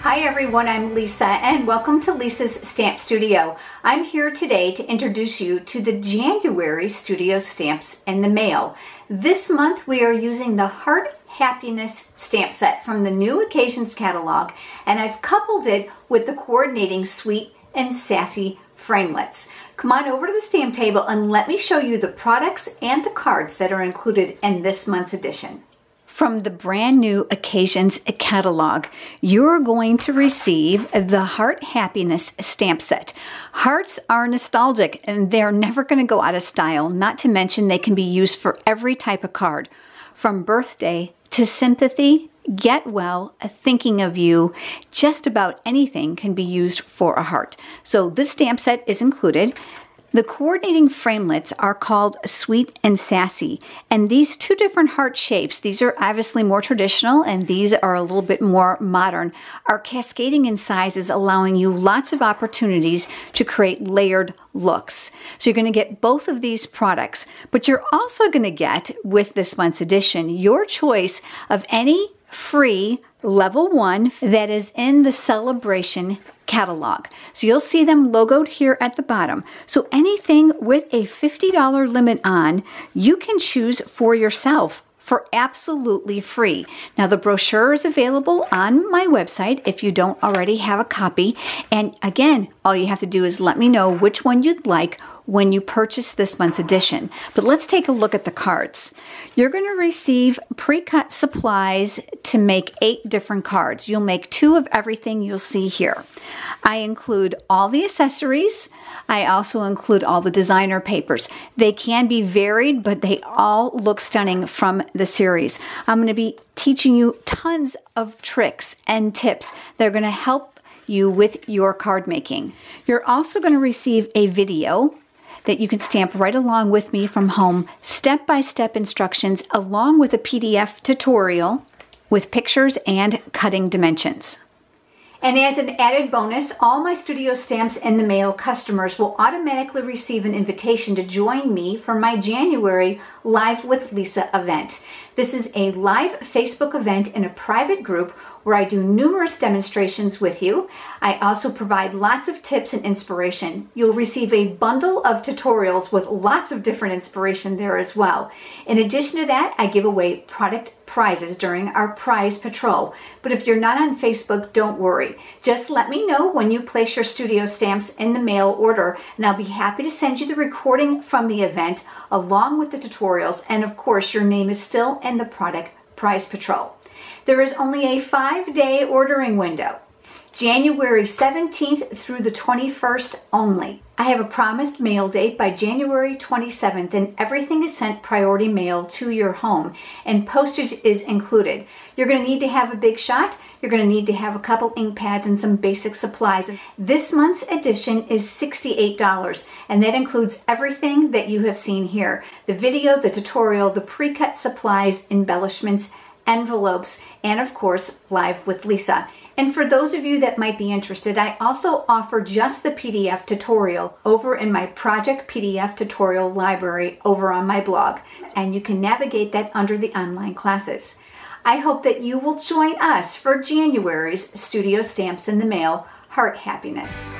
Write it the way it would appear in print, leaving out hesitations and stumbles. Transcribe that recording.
Hi everyone, I'm Lisa and welcome to Lisa's Stamp Studio. I'm here today to introduce you to the January studio stamps in the mail. This month we are using the Heart Happiness stamp set from the New Occasions catalog, and I've coupled it with the coordinating Sweet and Sassy framelits. Come on over to the stamp table and let me show you the products and the cards that are included in this month's edition. From the brand new Occasions catalog, you're going to receive the Heart Happiness stamp set. Hearts are nostalgic and they're never going to go out of style, not to mention they can be used for every type of card. From birthday to sympathy, get well, thinking of you, just about anything can be used for a heart. So this stamp set is included. The coordinating framelits are called Sweet and Sassy, and these two different heart shapes, these are obviously more traditional and these are a little bit more modern, are cascading in sizes, allowing you lots of opportunities to create layered looks. So you're going to get both of these products, but you're also going to get, with this month's edition, your choice of any free level 1 that is in the Celebration catalog. So you'll see them logoed here at the bottom. So anything with a $50 limit on, you can choose for yourself for absolutely free. Now the brochure is available on my website if you don't already have a copy. And again, all you have to do is let me know which one you'd like when you purchase this month's edition. But let's take a look at the cards. You're going to receive pre-cut supplies to make 8 different cards. You'll make 2 of everything you'll see here. I include all the accessories. I also include all the designer papers. They can be varied, but they all look stunning from the series. I'm going to be teaching you tons of tricks and tips that are going to help you with your card making. You're also going to receive a video that you can stamp right along with me from home, step-by-step instructions along with a PDF tutorial with pictures and cutting dimensions. And as an added bonus, all my Studio Stamps in the Mail customers will automatically receive an invitation to join me for my January Live with Lisa event. This is a live Facebook event in a private group where I do numerous demonstrations with you. I also provide lots of tips and inspiration. You'll receive a bundle of tutorials with lots of different inspiration there as well. In addition to that, I give away product prizes during our prize patrol. But if you're not on Facebook, don't worry. Just let me know when you place your Studio Stamps in the mail order, and I'll be happy to send you the recording from the event along with the tutorials, and of course your name is still in the product prize patrol. There is only a 5-day ordering window, January 17th through the 21st only. I have a promised mail date by January 27th, and everything is sent priority mail to your home, and postage is included. You're going to need to have a big shot. You're going to need to have a couple ink pads and some basic supplies. This month's edition is $68, and that includes everything that you have seen here. The video, the tutorial, the pre-cut supplies, embellishments, envelopes, and of course, Live with Lisa. And for those of you that might be interested, I also offer just the PDF tutorial over in my Project PDF tutorial library over on my blog, and you can navigate that under the online classes. I hope that you will join us for January's Studio Stamps in the Mail Heart Happiness.